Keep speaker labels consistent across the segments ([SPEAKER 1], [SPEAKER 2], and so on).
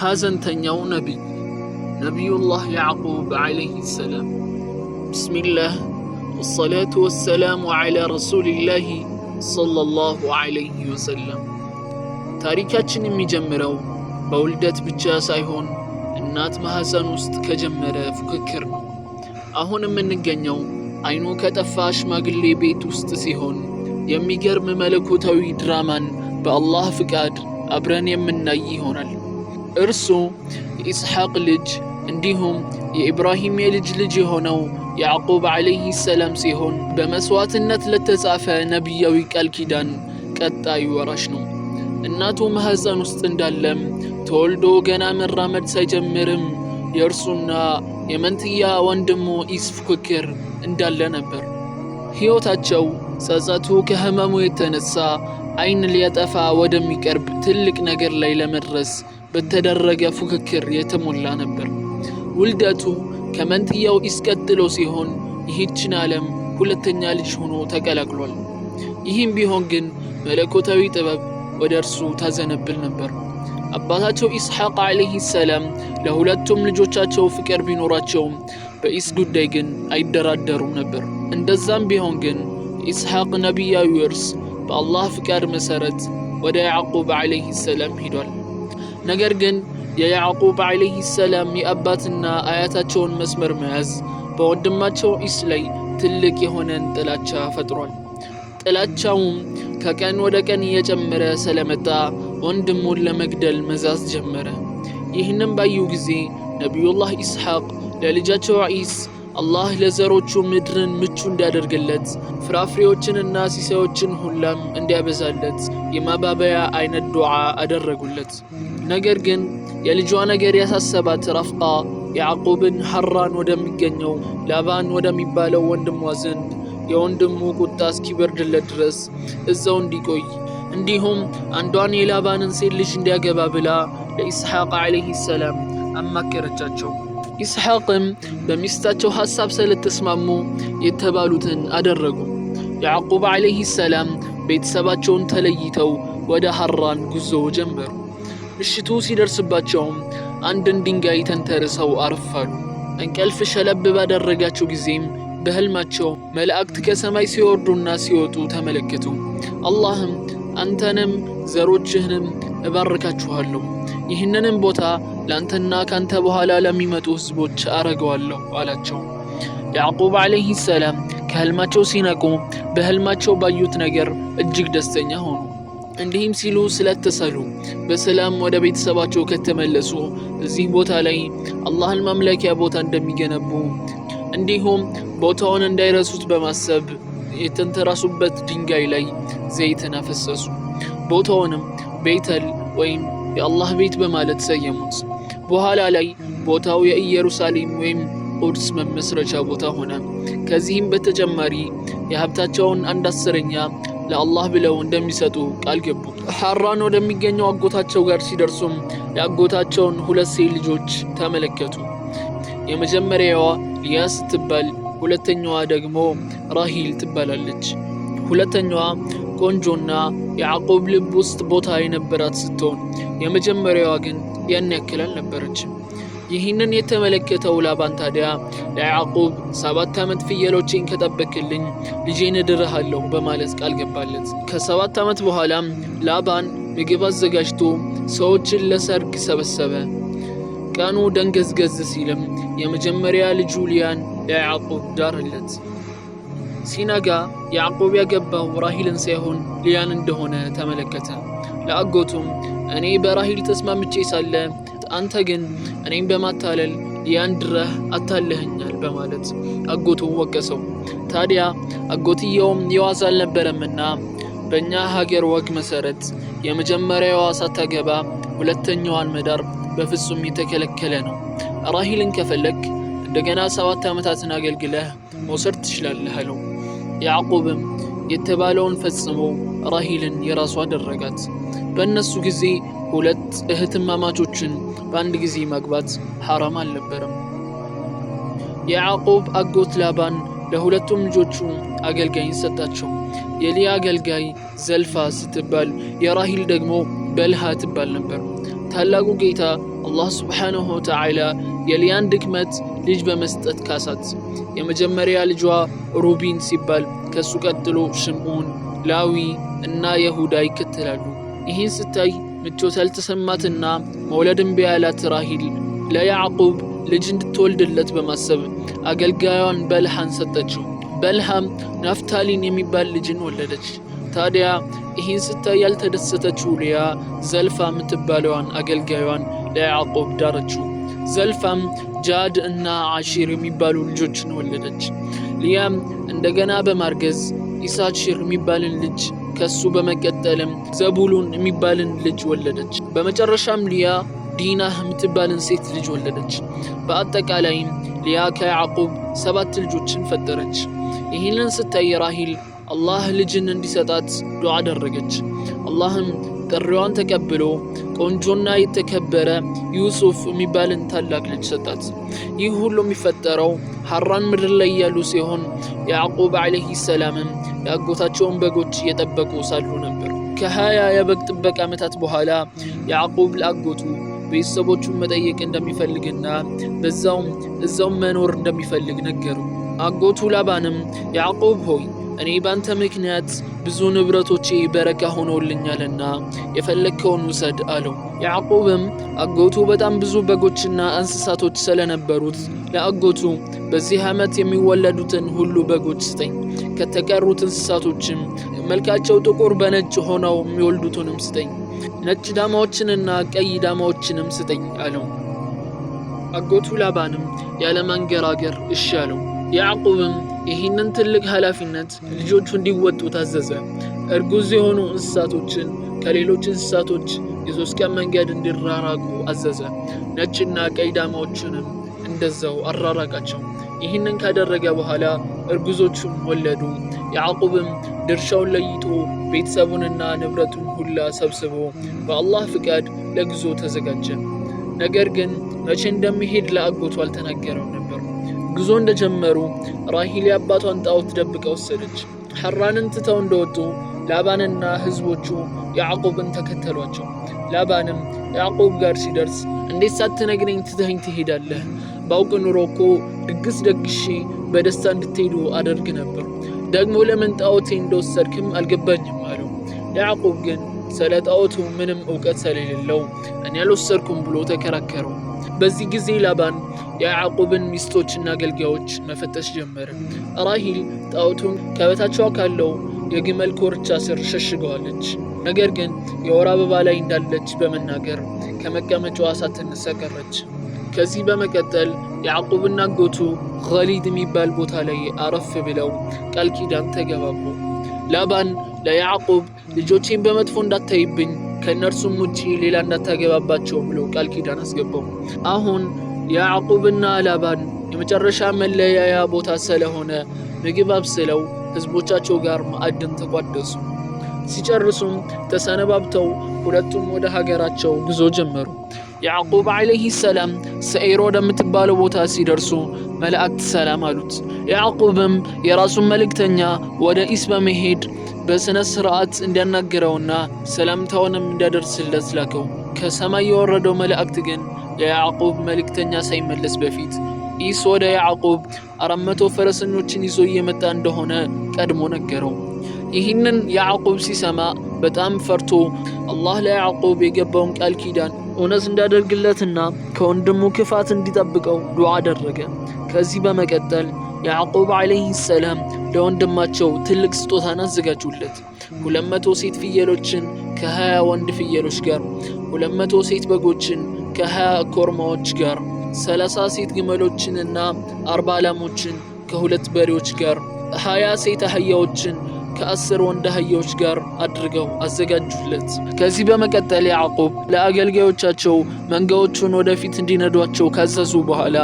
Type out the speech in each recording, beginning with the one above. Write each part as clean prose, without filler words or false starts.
[SPEAKER 1] ሀዘንተኛው ነቢዩላህ ያዕቁብ ዓለይሂ ሰላም። ብስሚላህ ወሰላቱ ወሰላሙ ዓላ ረሱሊላህ ሰለላሁ ዓለይሂ ወሰለም። ታሪካችን የሚጀምረው በውልደት ብቻ ሳይሆን እናት ማህፀን ውስጥ ከጀመረ ፉክክር ነው። አሁን የምንገኘው አይኑ ከጠፋ ሽማግሌ ቤት ውስጥ ሲሆን የሚገርም መለኮታዊ ድራማን በአላህ ፍቃድ አብረን የምናይ ይሆናል። እርሱ የኢስሐቅ ልጅ እንዲሁም የኢብራሂም የልጅ ልጅ የሆነው ያዕቁብ ዓለይሂ ሰላም ሲሆን በመስዋዕትነት ለተጻፈ ነቢያዊ ቃል ኪዳን ቀጣዩ ወራሽ ነው። እናቱ ማህፀን ውስጥ እንዳለም ተወልዶ ገና መራመድ ሳይጀምርም የእርሱና የመንትያ ወንድሙ ኢስ ፉክክር እንዳለ ነበር። ሕይወታቸው ጸጸቱ ከህመሙ የተነሳ አይን ሊያጠፋ ወደሚቀርብ ትልቅ ነገር ላይ ለመድረስ በተደረገ ፉክክር የተሞላ ነበር። ውልደቱ ከመንትያው ኢስ ቀጥሎ ሲሆን ይህችን ዓለም ሁለተኛ ልጅ ሆኖ ተቀላቅሏል። ይህም ቢሆን ግን መለኮታዊ ጥበብ ወደ እርሱ ታዘነብል ነበር። አባታቸው ኢስሐቅ ዓለይሂ ሰላም ለሁለቱም ልጆቻቸው ፍቅር ቢኖራቸውም በኢስ ጉዳይ ግን አይደራደሩም ነበር። እንደዛም ቢሆን ግን ኢስሐቅ ነቢያዊ ውርስ በአላህ ፍቃድ መሰረት ወደ ያዕቁብ ዓለይሂ ሰላም ሂዷል። ነገር ግን የያዕቁብ ዓለይሂ ሰላም የአባትና አያታቸውን መስመር መያዝ በወንድማቸው ኢስ ላይ ትልቅ የሆነን ጥላቻ ፈጥሯል። ጥላቻውም ከቀን ወደ ቀን እየጨመረ ስለመጣ ወንድሙን ለመግደል መዛዝ ጀመረ። ይህንም ባዩ ጊዜ ነቢዩላህ ኢስሐቅ ለልጃቸው ኢስ አላህ ለዘሮቹ ምድርን ምቹ እንዲያደርግለት ፍራፍሬዎችንና ሲሳዮችን ሁላም እንዲያበዛለት የማባበያ አይነት ዱዓ አደረጉለት። ነገር ግን የልጇ ነገር ያሳሰባት ረፍቃ ያዕቁብን ሐራን ወደሚገኘው ላባን ወደሚባለው ወንድሟ ዘንድ የወንድሙ ቁጣ እስኪበርድለት ድረስ እዛው እንዲቆይ እንዲሁም አንዷን የላባንን ሴት ልጅ እንዲያገባ ብላ ለኢስሐቅ ዓለይሂ ሰላም አማከረቻቸው። ኢስሐቅም በሚስታቸው ሐሳብ ስለተስማሙ የተባሉትን አደረጉ። ያዕቁብ ዓለይሂ ሰላም ቤተሰባቸውን ተለይተው ወደ ሐራን ጉዞ ጀመሩ። ምሽቱ ሲደርስባቸውም አንድን ድንጋይ ተንተርሰው አረፋሉ። እንቅልፍ ሸለብ ባደረጋቸው ጊዜም በህልማቸው መላእክት ከሰማይ ሲወርዱና ሲወጡ ተመለከቱ። አላህም አንተንም ዘሮችህንም እባርካችኋለሁ፣ ይህንንም ቦታ ለአንተና ካንተ በኋላ ለሚመጡ ህዝቦች አረገዋለሁ አላቸው። ያዕቁብ ዓለይሂ ሰላም ከህልማቸው ሲነቁ በህልማቸው ባዩት ነገር እጅግ ደስተኛ ሆኑ። እንዲህም ሲሉ ስለተሰሉ በሰላም ወደ ቤተሰባቸው ከተመለሱ እዚህ ቦታ ላይ አላህን ማምለኪያ ቦታ እንደሚገነቡ እንዲሁም ቦታውን እንዳይረሱት በማሰብ የተንተራሱበት ድንጋይ ላይ ዘይትን አፈሰሱ። ቦታውንም ቤተል ወይም የአላህ ቤት በማለት ሰየሙት። በኋላ ላይ ቦታው የኢየሩሳሌም ወይም ቁድስ መመስረቻ ቦታ ሆነ። ከዚህም በተጨማሪ የሀብታቸውን 1/10 ለአላህ ብለው እንደሚሰጡ ቃል ገቡ። ሐራን ወደሚገኘው አጎታቸው ጋር ሲደርሱም የአጎታቸውን 2 ሴት ልጆች ተመለከቱ። የመጀመሪያዋ ሊያ ስትባል፣ ሁለተኛዋ ደግሞ ራሂል ትባላለች። ሁለተኛዋ ቆንጆና ያዕቁብ ልብ ውስጥ ቦታ የነበራት ስትሆን የመጀመሪያዋ ግን ያን ያክል አልነበረችም። ይህንን የተመለከተው ላባን ታዲያ ለያዕቁብ 7 ዓመት ፍየሎቼን ከጠበቅልኝ ልጄን እድርሃለሁ በማለት ቃል ገባለት። ከ7 ዓመት በኋላም ላባን ምግብ አዘጋጅቶ ሰዎችን ለሰርግ ሰበሰበ። ቀኑ ደንገዝገዝ ሲልም የመጀመሪያ ልጁ ሊያን ለያዕቁብ ዳረለት። ሲነጋ ያዕቁብ ያገባው ራሂልን ሳይሆን ሊያን እንደሆነ ተመለከተ። ለአጎቱም እኔ በራሂል ተስማምቼ ሳለ አንተ ግን እኔም በማታለል ሊያን ድረህ አታለኸኛል በማለት አጎቱን ወቀሰው። ታዲያ አጎትየውም የዋዛ አልነበረምና በእኛ ሀገር ወግ መሰረት የመጀመሪያዋ ሳታገባ ሁለተኛዋን መዳር በፍጹም የተከለከለ ነው። ራሂልን ከፈለክ እንደገና 7 ዓመታትን አገልግለህ መውሰድ ትችላለህ አለው። ያዕቁብም የተባለውን ፈጽሞ ራሂልን የራሱ አደረጋት። በእነሱ ጊዜ ሁለት እህትማማቾችን በአንድ ጊዜ ማግባት ሐራም አልነበረም። የያዕቁብ አጎት ላባን ለሁለቱም ልጆቹ አገልጋይን ሰጣቸው። የሊያ አገልጋይ ዘልፋ ስትባል የራሂል ደግሞ በልሃ ትባል ነበር። ታላቁ ጌታ አላህ ሱብሓነሁ ወተዓላ የሊያን ድክመት ልጅ በመስጠት ካሳት። የመጀመሪያ ልጇ ሩቢን ሲባል ከሱ ቀጥሎ ሽምዖን፣ ላዊ እና ይሁዳ ይከተላሉ። ይህን ስታይ ምቾት ያልተሰማትና መውለድን ቢያላት ራሂል ለያዕቁብ ልጅ እንድትወልድለት በማሰብ አገልጋዩን በልሃን ሰጠችው። በልሃም ናፍታሊን የሚባል ልጅን ወለደች። ታዲያ ይህን ስታይ ያልተደሰተችው ሊያ ዘልፋ የምትባለዋን አገልጋዩን ለያዕቁብ ዳረችው። ዘልፋም ጃድ እና አሺር የሚባሉ ልጆችን ወለደች። ሊያም እንደገና በማርገዝ ኢሳቺር የሚባልን ልጅ ከሱ በመቀጠልም ዘቡሉን የሚባልን ልጅ ወለደች። በመጨረሻም ሊያ ዲናህ የምትባልን ሴት ልጅ ወለደች። በአጠቃላይም ሊያ ከያዕቁብ 7 ልጆችን ፈጠረች። ይህንን ስታይ ራሂል አላህ ልጅን እንዲሰጣት ዱዓ አደረገች። አላህም ጥሪዋን ተቀብሎ ቆንጆና የተከበረ ዩሱፍ የሚባልን ታላቅ ልጅ ሰጣት። ይህ ሁሉ የሚፈጠረው ሐራን ምድር ላይ ያሉ ሲሆን ያዕቁብ ዓለይሂ ሰላምም የአጎታቸውን በጎች እየጠበቁ ሳሉ ነበር። ከ20 የበግ ጥበቃ ዓመታት በኋላ ያዕቁብ ለአጎቱ ቤተሰቦቹን መጠየቅ እንደሚፈልግና እዛውም መኖር እንደሚፈልግ ነገሩ። አጎቱ ላባንም ያዕቁብ ሆይ እኔ ባንተ ምክንያት ብዙ ንብረቶቼ በረካ ሆነውልኛልና የፈለግከውን ውሰድ አለው። ያዕቁብም አጎቱ በጣም ብዙ በጎችና እንስሳቶች ስለነበሩት ለአጎቱ በዚህ ዓመት የሚወለዱትን ሁሉ በጎች ስጠኝ፣ ከተቀሩት እንስሳቶችም መልካቸው ጥቁር በነጭ ሆነው የሚወልዱትንም ስጠኝ፣ ነጭ ዳማዎችንና ቀይ ዳማዎችንም ስጠኝ አለው። አጎቱ ላባንም ያለማንገራገር እሺ አለው። ያዕቁብም ይህንን ትልቅ ኃላፊነት ልጆቹ እንዲወጡ ታዘዘ። እርጉዝ የሆኑ እንስሳቶችን ከሌሎች እንስሳቶች የ3 ቀን መንገድ እንዲራራቁ አዘዘ። ነጭና ቀይ ዳማዎችንም እንደዛው አራራቃቸው። ይህንን ካደረገ በኋላ እርጉዞቹም ወለዱ። ያዕቁብም ድርሻውን ለይቶ ቤተሰቡንና ንብረቱን ሁላ ሰብስቦ በአላህ ፍቃድ ለጉዞ ተዘጋጀ። ነገር ግን መቼ እንደሚሄድ ለአጎቱ አልተናገረው ነበር። ጉዞ እንደጀመሩ ራሂል የአባቷን ጣዖት ደብቃ ወሰደች። ሐራንን ትተው እንደወጡ ላባንና ህዝቦቹ ያዕቁብን ተከተሏቸው። ላባንም ያዕቁብ ጋር ሲደርስ እንዴት ሳትነግረኝ ትተኸኝ ትሄዳለህ? ባውቅ ኑሮ እኮ ድግስ ደግሼ በደስታ እንድትሄዱ አደርግ ነበር። ደግሞ ለምን ጣዖቴ እንደወሰድክም አልገባኝም አለው። ያዕቁብ ግን ስለ ጣዖቱ ምንም እውቀት ስለሌለው እኔ አልወሰድኩም ብሎ ተከራከረው። በዚህ ጊዜ ላባን የያዕቁብን ሚስቶችና አገልጋዮች መፈተሽ ጀመረ። ራሂል ጣዖቱን ከበታቿ ካለው የግመል ኮርቻ ስር ሸሽገዋለች። ነገር ግን የወር አበባ ላይ እንዳለች በመናገር ከመቀመጫዋ ሳትነሳ ቀረች። ከዚህ በመቀጠል ያዕቁብና አጎቱ ኸሊድ የሚባል ቦታ ላይ አረፍ ብለው ቃል ኪዳን ተገባቡ። ላባን ለያዕቁብ ልጆቼን በመጥፎ እንዳታይብኝ ከእነርሱም ውጪ ሌላ እንዳታገባባቸው ብሎ ቃል ኪዳን አስገባው። አሁን ያዕቁብና ላባን የመጨረሻ መለያያ ቦታ ስለሆነ ምግብ አብስለው ህዝቦቻቸው ጋር ማዕድን ተቋደሱ። ሲጨርሱም ተሰነባብተው ሁለቱም ወደ ሀገራቸው ጉዞ ጀመሩ። ያዕቁብ ዓለይሂ ሰላም ሰዒር ወደምትባለው ቦታ ሲደርሱ መላእክት ሰላም አሉት። ያዕቁብም የራሱን መልእክተኛ ወደ ኢስ በመሄድ በስነ ስርዓት እንዲያናገረውና ሰላምታውንም እንዲያደርስለት ላከው። ከሰማይ የወረደው መላእክት ግን የያዕቁብ መልእክተኛ ሳይመለስ በፊት ኢስ ወደ ያዕቁብ 400 ፈረሰኞችን ይዞ እየመጣ እንደሆነ ቀድሞ ነገረው። ይህንን ያዕቁብ ሲሰማ በጣም ፈርቶ አላህ ለያዕቁብ የገባውን ቃል ኪዳን እውነት እንዳደርግለትና ከወንድሙ ክፋት እንዲጠብቀው ዱዓ አደረገ። ከዚህ በመቀጠል ያዕቁብ ዓለይሂ ሰላም ለወንድማቸው ትልቅ ስጦታን አዘጋጁለት። 200 ሴት ፍየሎችን ከ20 ወንድ ፍየሎች ጋር፣ 200 ሴት በጎችን ከ20 ኮርማዎች ጋር፣ 30 ሴት ግመሎችንና 40 ላሞችን ከ2 በሬዎች ጋር፣ 20 ሴት አህያዎችን ከ10 ወንድ አህያዎች ጋር አድርገው አዘጋጁለት። ከዚህ በመቀጠል ያዕቁብ ለአገልጋዮቻቸው መንጋዎቹን ወደፊት እንዲነዷቸው ካዘዙ በኋላ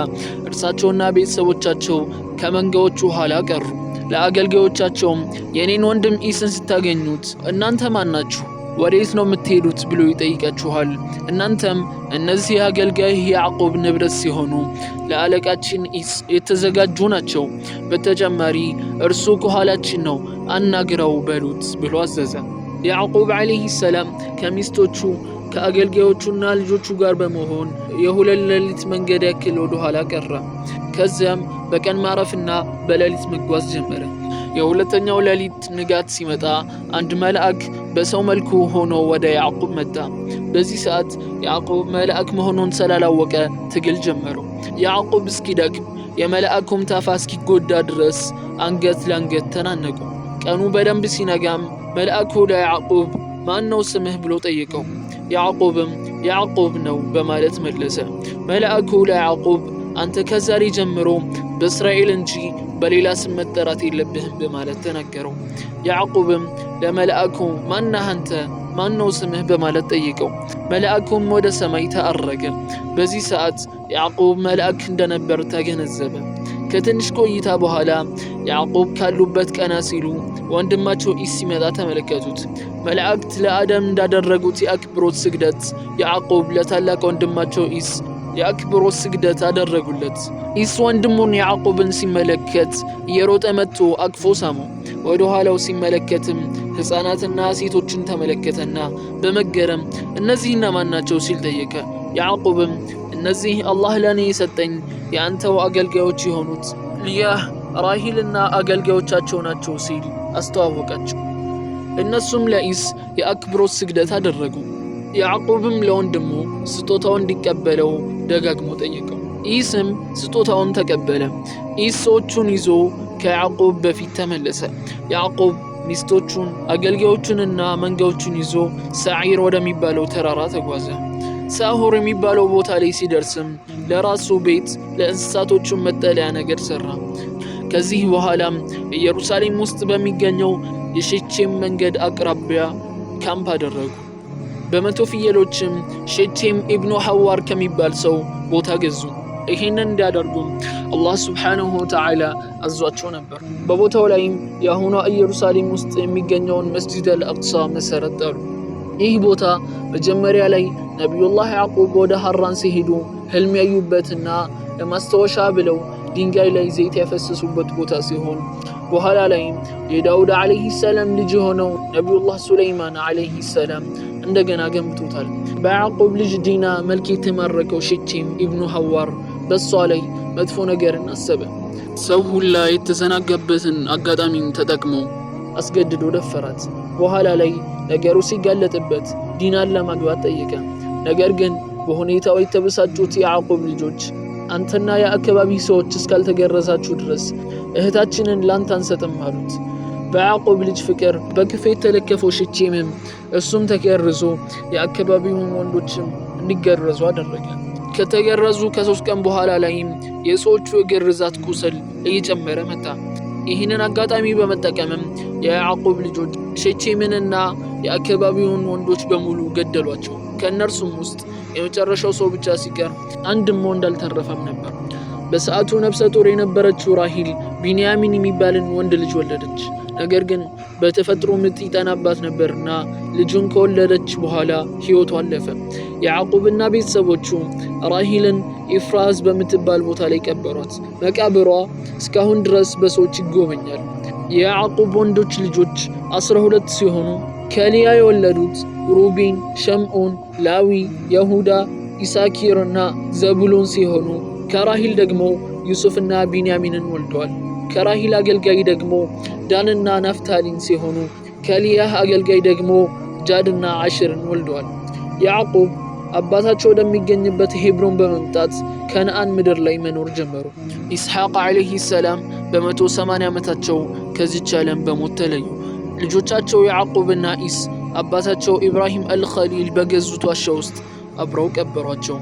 [SPEAKER 1] እርሳቸውና ቤተሰቦቻቸው ከመንጋዎቹ ኋላ ቀሩ። ለአገልጋዮቻቸውም የኔን ወንድም ኢስን ስታገኙት እናንተ ማን ናችሁ? ወዴት ነው የምትሄዱት ብሎ ይጠይቃችኋል። እናንተም እነዚህ አገልጋይ ያዕቁብ ንብረት ሲሆኑ ለአለቃችን ኢስ የተዘጋጁ ናቸው፣ በተጨማሪ እርሱ ከኋላችን ነው አናግረው በሉት ብሎ አዘዘ። ያዕቁብ ዓለይሂ ሰላም ከሚስቶቹ ከአገልጋዮቹና ልጆቹ ጋር በመሆን የሁለት ሌሊት መንገድ ያክል ወደ ኋላ ቀረ። ከዚያም በቀን ማረፍና በሌሊት መጓዝ ጀመረ። የሁለተኛው ሌሊት ንጋት ሲመጣ አንድ መልአክ በሰው መልኩ ሆኖ ወደ ያዕቁብ መጣ። በዚህ ሰዓት ያዕቁብ መልአክ መሆኑን ስላላወቀ ትግል ጀመሩ። ያዕቁብ እስኪደክም የመልአኩም ታፋ እስኪጎዳ ድረስ አንገት ለአንገት ተናነቁ። ቀኑ በደንብ ሲነጋም መልአኩ ለያዕቁብ ማን ነው ስምህ ብሎ ጠየቀው። ያዕቁብም ያዕቁብ ነው በማለት መለሰ። መልአኩ ለያዕቁብ አንተ ከዛሬ ጀምሮ በእስራኤል እንጂ በሌላ ስም መጠራት የለብህም በማለት ተናገረው። ያዕቁብም ለመልአኩ ማነህ አንተ ማን ነው ስምህ በማለት ጠየቀው። መልአኩም ወደ ሰማይ ተአረገ። በዚህ ሰዓት ያዕቁብ መልአክ እንደነበር ተገነዘበ። ከትንሽ ቆይታ በኋላ ያዕቁብ ካሉበት ቀና ሲሉ ወንድማቸው ኢስ ሲመጣ ተመለከቱት። መላእክት ለአደም እንዳደረጉት የአክብሮት ስግደት ያዕቁብ ለታላቅ ወንድማቸው ኢስ የአክብሮት ስግደት አደረጉለት። ኢስ ወንድሙን ያዕቁብን ሲመለከት እየሮጠ መጥቶ አቅፎ ሳመው። ወደ ኋላው ሲመለከትም ሕፃናትና ሴቶችን ተመለከተና በመገረም እነዚህ እነማን ናቸው ሲል ጠየቀ። ያዕቁብም እነዚህ አላህ ለኔ የሰጠኝ የአንተው አገልጋዮች የሆኑት ሊያህ ራሂልና አገልጋዮቻቸው ናቸው ሲል አስተዋወቃቸው። እነሱም ለኢስ የአክብሮት ስግደት አደረጉ። ያዕቁብም ለወንድሙ ስጦታውን እንዲቀበለው ደጋግሞ ጠየቀው። ኢስም ስጦታውን ተቀበለ። ኢስ ሰዎቹን ይዞ ከያዕቁብ በፊት ተመለሰ። ያዕቁብ ሚስቶቹን አገልጋዮቹንና መንጋዎቹን ይዞ ሰዒር ወደሚባለው ተራራ ተጓዘ። ሳሁር የሚባለው ቦታ ላይ ሲደርስም ለራሱ ቤት ለእንስሳቶቹን መጠለያ ነገር ሰራ። ከዚህ በኋላም ኢየሩሳሌም ውስጥ በሚገኘው የሼቼም መንገድ አቅራቢያ ካምፕ አደረጉ። በመቶ ፍየሎችም ሼቼም ኢብኑ ሐዋር ከሚባል ሰው ቦታ ገዙ። ይህንን እንዲያደርጉም አላህ ሱብሓነሁ ወተዓላ አዟቸው ነበር። በቦታው ላይም የአሁኗ ኢየሩሳሌም ውስጥ የሚገኘውን መስጂድ አልአቅሳ መሰረት ጣሉ። ይህ ቦታ መጀመሪያ ላይ ነቢዩላህ ያዕቁብ ወደ ሐራን ሲሄዱ ህልም ያዩበትና ለማስታወሻ ብለው ድንጋይ ላይ ዘይት ያፈሰሱበት ቦታ ሲሆን በኋላ ላይም የዳውድ ዓለይሂ ሰላም ልጅ ሆነው ነቢዩላህ ሱለይማን ዓለይሂ ሰላም እንደገና ገንብቶታል። በያዕቁብ ልጅ ዲና መልክ የተማረከው ሼቼም ኢብኑ ሐዋር በሷ ላይ መጥፎ ነገርን አሰበ። ሰው ሁላ የተዘናጋበትን አጋጣሚን ተጠቅሞ አስገድዶ ደፈራት። በኋላ ላይ ነገሩ ሲጋለጥበት ዲናን ለማግባት ጠየቀ። ነገር ግን በሁኔታው የተበሳጩት የያዕቁብ ልጆች አንተና የአካባቢ ሰዎች እስካልተገረዛችሁ ድረስ እህታችንን ላንተ አንሰጥም አሉት። በያዕቁብ ልጅ ፍቅር በክፉ የተለከፈው ሼቼምም እሱም ተገርዞ የአካባቢውን ወንዶችም እንዲገረዙ አደረገ። ከተገረዙ ከ3 ቀን በኋላ ላይም የሰዎቹ የግርዛት ቁስል እየጨመረ መጣ። ይህንን አጋጣሚ በመጠቀምም የያዕቁብ ልጆች ሼቼምንና የአካባቢውን ወንዶች በሙሉ ገደሏቸው። ከእነርሱም ውስጥ የመጨረሻው ሰው ብቻ ሲቀር አንድም ወንድ አልተረፈም ነበር። በሰዓቱ ነፍሰ ጡር የነበረችው ራሂል ቢንያሚን የሚባልን ወንድ ልጅ ወለደች። ነገር ግን በተፈጥሮ ምጥ ይጠናባት ነበርና ልጁን ከወለደች በኋላ ሕይወቱ አለፈ። ያዕቁብና ቤተሰቦቹ ራሂልን ኢፍራዝ በምትባል ቦታ ላይ ቀበሯት። መቃብሯ እስካሁን ድረስ በሰዎች ይጎበኛል። የያዕቁብ ወንዶች ልጆች 12 ሲሆኑ ከሊያ የወለዱት ሩቤን፣ ሸምዖን፣ ላዊ፣ የሁዳ፣ ኢሳኪርና ዘቡሎን ሲሆኑ ከራሂል ደግሞ ዩሱፍና ቢንያሚንን ወልደዋል። ከራሂል አገልጋይ ደግሞ ዳንና ናፍታሊን ሲሆኑ ከሊያህ አገልጋይ ደግሞ ጃድና አሽርን ወልደዋል። ያዕቁብ አባታቸው ወደሚገኝበት ሄብሮን በመምጣት ከነአን ምድር ላይ መኖር ጀመሩ። ኢስሐቅ ዓለይሂ ሰላም በ180 ዓመታቸው ከዚች ዓለም በሞት ተለዩ። ልጆቻቸው ያዕቁብና ኢስ አባታቸው ኢብራሂም አልኸሊል በገዙት ዋሻ ውስጥ አብረው ቀበሯቸው።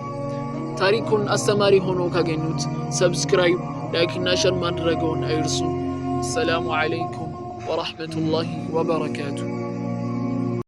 [SPEAKER 1] ታሪኩን አስተማሪ ሆኖ ካገኙት ሰብስክራይብ፣ ላይክ እና ሼር ማድረገውን አይርሱ። ሰላሙ አለይኩም ወራህመቱላሂ ወበረካቱ።